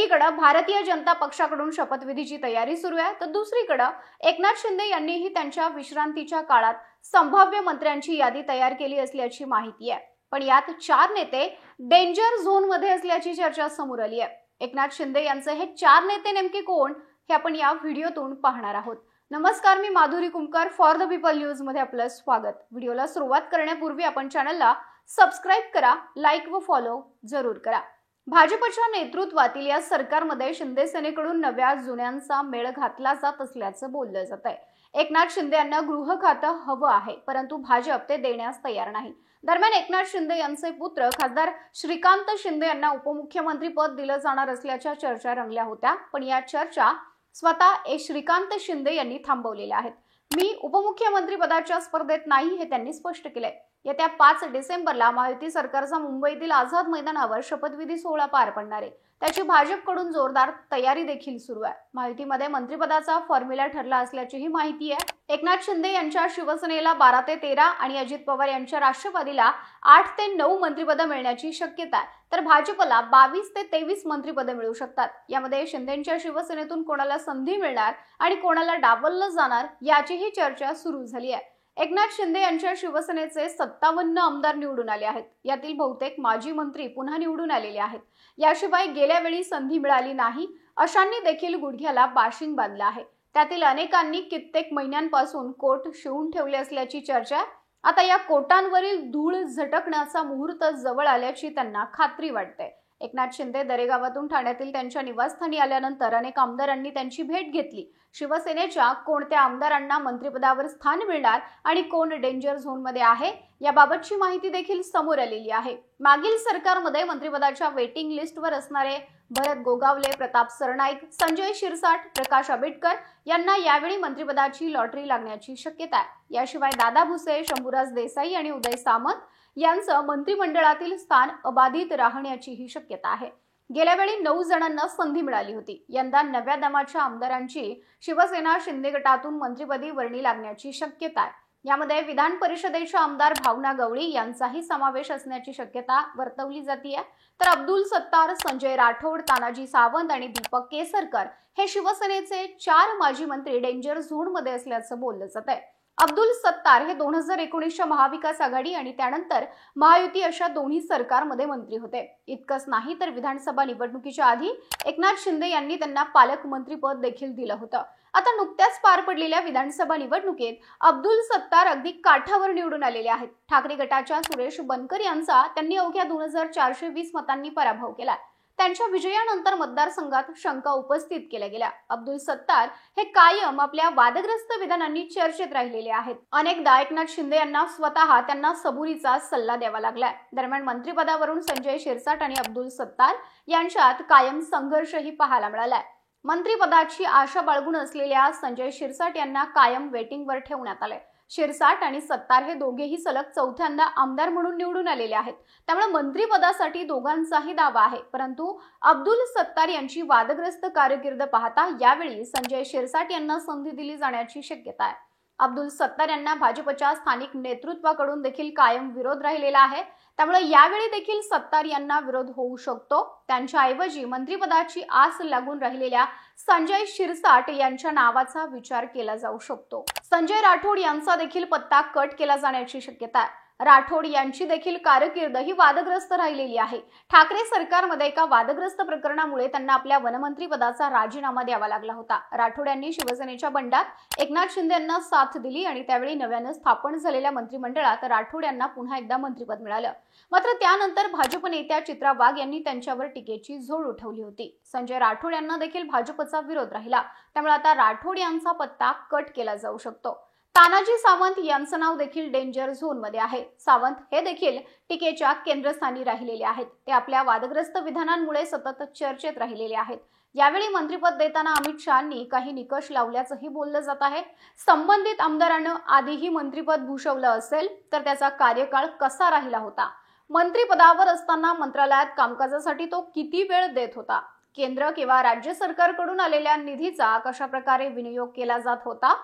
एकीकडे भारतीय जनता पक्षाकडून शपथविधीची तयारी सुरू आहे, तर दुसरीकडे एकनाथ शिंदे यांनीही त्यांच्या विश्रांतीच्या काळात संभाव्य मंत्र्यांची यादी तयार केली असल्याची माहिती आहे। पण यात 4 नेते डेंजर झोन मध्ये असल्याची चर्चा समोर आली आहे। एकनाथ शिंदे यांचे हे 4 नेते नेमके कोण हे आपण या व्हिडिओतून पाहणार आहोत। नमस्कार, मी Madhuri Kumkar, for the people news मध्ये आपलं स्वागत। व्हिडिओला सुरुवात करण्यापूर्वी आपण चॅनलला सबस्क्राइब करा, लाईक व फॉलो जरूर करा। भाजपच्या नेतृत्वातील या सरकारमध्ये शिंदे सेनेकडून नव्या जुन्यांचा मेळ घातला जात असल्याचं बोललं जात आहे। एकनाथ शिंदे यांना गृह खातं हवं आहे, परंतु भाजप ते देण्यास तयार नाही। दरम्यान एकनाथ शिंदे यांचे पुत्र खासदार श्रीकांत शिंदे यांना उपमुख्यमंत्री पद दिलं जाणार असल्याच्या चर्चा रंगल्या होत्या, पण या चर्चा स्वतः श्रीकांत शिंदे यांनी थांबवलेल्या आहेत। मी उपमुख्यमंत्री पदाच्या स्पर्धेत नाही हे त्यांनी स्पष्ट केलंय। येत्या 5 डिसेंबरला महायुती सरकारचा मुंबईतील आझाद मैदानावर शपथविधी सोहळा पार पडणार आहे। त्याची भाजपकडून जोरदार तयारी देखील सुरू आहे। महायुतीमध्ये मंत्रिपदाचा फॉर्म्युला ठरला असल्याचीही माहिती आहे। एकनाथ शिंदे यांच्या शिवसेनेला 12 ते 13 आणि अजित पवार यांच्या राष्ट्रवादीला 8 ते 9 मंत्रिपदं मिळण्याची शक्यता आहे, तर भाजपला 22 ते 23 मंत्रिपदं मिळू शकतात। यामध्ये शिंदेंच्या शिवसेनेतून कोणाला संधी मिळणार आणि कोणाला डावललं जाणार याचीही चर्चा सुरू झाली आहे। एकनाथ शिंदे यांच्या शिवसेनेचे 57 आमदार निवडून आले आहेत। यातील बहुतेक माजी मंत्री पुन्हा निवडून आलेले आहेत। याशिवाय गेल्या वेळी संधी मिळाली नाही अशांनी देखील गुडघ्याला बाशिंग बांधलं आहे। त्यातील अनेकांनी कित्येक महिन्यांपासून कोट शिवून ठेवले असल्याची चर्चा आहे। आता या कोटांवरील धूळ झटकण्याचा मुहूर्त जवळ आल्याची त्यांना खात्री वाटते। एकनाथ शिंदे दरेगावातून ठाण्यातील त्यांच्या निवासस्थानी आल्यानंतर अनेक आमदारांनी त्यांची भेट घेतली। शिवसेनेच्या कोणत्या आमदारांना मंत्रिपदावर स्थान मिळणार आणि कोण डेंजर झोन मध्ये आहे याबाबतची माहिती देखील समोर आलेली आहे। मागील सरकारमध्ये मंत्रिपदाच्या वेटिंग लिस्टवर असणारे भरत गोगावले, प्रताप सरनाईक, संजय शिरसाट, प्रकाश आंबेडकर यांना यावेळी मंत्रिपदाची लॉटरी लागण्याची शक्यता आहे। याशिवाय दादा भुसे, शंभूराज देसाई आणि उदय सामंत यांचं मंत्रिमंडळातील स्थान अबाधित राहण्याचीही शक्यता आहे। गेल्या वेळी 9 जणांना संधी मिळाली होती। यंदा नव्या दमाच्या आमदारांची शिवसेना शिंदे गटातून मंत्रिपदी वर्णी लागण्याची शक्यता आहे। यामध्ये विधान परिषदेच्या आमदार भावना गवळी यांचाही समावेश असण्याची शक्यता वर्तवली जाते। तर अब्दुल सत्तार, संजय राठोड, तानाजी सावंत आणि दीपक केसरकर हे शिवसेनेचे 4 माजी मंत्री डेंजर झोन मध्ये असल्याचं बोललं जात आहे। अब्दुल सत्तार हे 2019च्या महाविकास आघाडी आणि त्यानंतर महायुती अशा दोन्ही सरकारमध्ये मंत्री होते। इतकंच नाही तर विधानसभा निवडणुकीच्या आधी एकनाथ शिंदे यांनी त्यांना पालकमंत्री पद देखील दिलं होतं। आता नुकत्याच पार पडलेल्या विधानसभा निवडणुकीत अब्दुल सत्तार अगदी काठावर निवडून आलेले आहेत। ठाकरे गटाच्या सुरेश बनकर यांचा त्यांनी अवघ्या 2420 मतांनी पराभव केला। त्यांच्या विजयानंतर मतदारसंघात शंका उपस्थित केल्या गेल्या। अब्दुल सत्तार हे कायम आपल्या वादग्रस्त विधानांनी चर्चेत राहिलेले आहेत। अनेकदा एकनाथ शिंदे यांना स्वतः त्यांना सबुरीचा सल्ला द्यावा लागलाय। दरम्यान मंत्रिपदावरून संजय शिरसाट आणि अब्दुल सत्तार यांच्यात कायम संघर्षही पाहायला मिळालाय। मंत्रिपदाची आशा बाळगून असलेल्या संजय शिरसाट यांना कायम वेटिंगवर ठेवण्यात आले। शिरसाट आणि सत्तार हे दोघेही सलग 4थ्यांदा आमदार म्हणून निवडून आलेले आहेत, त्यामुळे मंत्रिपदासाठी दोघांचाही दावा आहे। परंतु अब्दुल सत्तार यांची वादग्रस्त कारकीर्द पाहता यावेळी संजय शिरसाट यांना संधी दिली जाण्याची शक्यता आहे। अब्दुल सत्तार यांना भाजपच्या स्थानिक नेतृत्वाकडून देखील कायम विरोध राहिलेला आहे, त्यामुळे यावेळी देखील सत्तार यांना विरोध होऊ शकतो। त्यांच्याऐवजी मंत्रिपदाची आस लागून राहिलेल्या संजय शिरसाट यांच्या नावाचा विचार केला जाऊ शकतो। संजय राठोड यांचा देखील पत्ता कट केला जाण्याची शक्यता आहे। राठोड यांची देखील कारकीर्द ही वादग्रस्त राहिलेली आहे। ठाकरे सरकारमध्ये एका वादग्रस्त प्रकरणामुळे त्यांना आपल्या वनमंत्री पदाचा राजीनामा द्यावा लागला होता। राठोड यांनी शिवसेनेच्या बंडात एकनाथ शिंदे यांना साथ दिली आणि त्यावेळी नव्याने स्थापन झालेल्या मंत्रिमंडळात राठोड यांना पुन्हा एकदा मंत्रिपद मिळालं। मात्र त्यानंतर भाजप नेत्या चित्रा वाघ यांनी त्यांच्यावर टीकेची झोड उठवली होती। संजय राठोड यांना देखील भाजपचा विरोध राहिला, त्यामुळे आता राठोड यांचा पत्ता कट केला जाऊ शकतो। तानाजी सावंत यांचं नाव देखील डेंजर झोन मध्ये आहे। सावंत हे देखील टीकेच्या केंद्रस्थानी राहिलेले आहेत। ते आपल्या वादग्रस्त विधानांमुळे सतत चर्चेत राहिलेले आहेत। यावेळी मंत्रिपद देताना अमित शहांनी काही निकष लावल्याचंही बोललं जात आहे। संबंधित आमदारांना आधीही मंत्रिपद भूषवलं असेल तर त्याचा कार्यकाळ कसा राहिला होता, मंत्रिपदावर असताना मंत्रालयात कामकाजासाठी तो किती वेळ देत होता, केंद्र किंवा राज्य सरकारकडून आलेल्या निधीचा कशा प्रकारे विनियोग केला जात होता,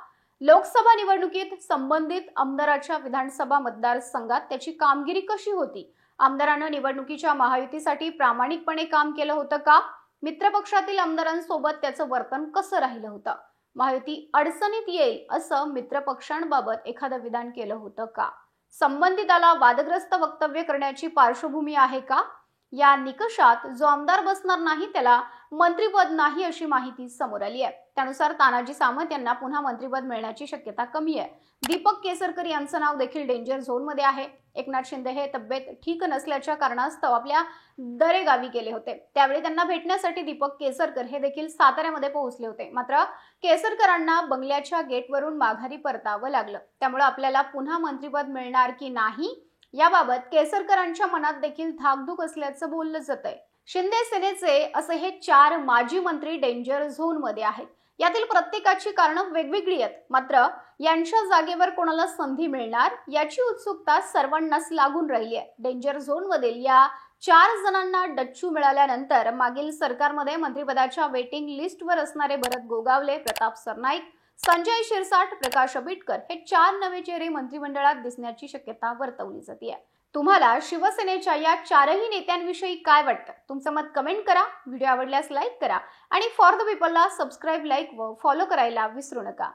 लोकसभा निवडणुकीत संबंधित आमदाराच्या विधानसभा मतदारसंघात त्याची कामगिरी कशी होती, आमदारांना निवडणुकीच्या महायुतीसाठी प्रामाणिकपणे काम केलं होतं का, मित्रपक्षातील आमदारांसोबत त्याचं वर्तन कसं राहिलं होतं? महायुती अडचणीत येईल असं मित्रपक्षांबाबत एखादं विधान केलं होतं का? संबंधिताला वादग्रस्त वक्तव्य करण्याची पार्श्वभूमी आहे का? या निकषात जो आमदार बसणार नाही त्याला मंत्रिपद नाही अशी माहिती समोर आली आहे. त्यानुसार तानाजी सावंत यांना पुन्हा मंत्रिपद मिळण्याची शक्यता कमी आहे. दीपक केसरकर यांचं नाव देखील डेंजर झोन मध्ये आहे. एकनाथ शिंदे हे तब्येत ठीक नसल्याच्या कारणास्तव आपल्या दरेगावी गेले होते. त्यावेळी त्यांना भेटण्यासाठी दीपक केसरकर हे देखील साताऱ्यामध्ये पोहोचले होते. मात्र केसरकरांना बंगल्याच्या गेटवरून माघारी परतावं लागलं. त्यामुळे आपल्याला पुन्हा मंत्रिपद मिळणार की नाही याबाबत केसरकरांच्या मनात देखील धाकधूक असल्याचं बोललं जातंय. शिंदे सेनेचे असे हे 4 माजी मंत्री डेंजर झोन मध्ये आहेत. यातील प्रत्येकाची कारणं वेगवेगळी आहेत. मात्र यांच्या जागेवर कोणाला संधी मिळणार याची उत्सुकता सर्वांनाच लागून राहिली आहे. डेंजर झोन मधील या 4 जणांना डच्चू मिळाल्यानंतर मागील सरकारमध्ये मंत्रिपदाच्या वेटिंग लिस्टवर असणारे भरत गोगावले, प्रताप सरनाईक, संजय शिरसाट, प्रकाश आंबेडकर हे 4 नवे चेहरे मंत्रिमंडळात दिसण्याची शक्यता वर्तवली जाते. तुम्हाला शिवसेनेच्या या 4ही नेत्यांविषयी काय वाटतं? तुमचं मत कमेंट करा. व्हिडिओ आवडल्यास लाईक करा आणि फॉर द पीपलला सबस्क्राईब, लाईक व फॉलो करायला विसरू नका.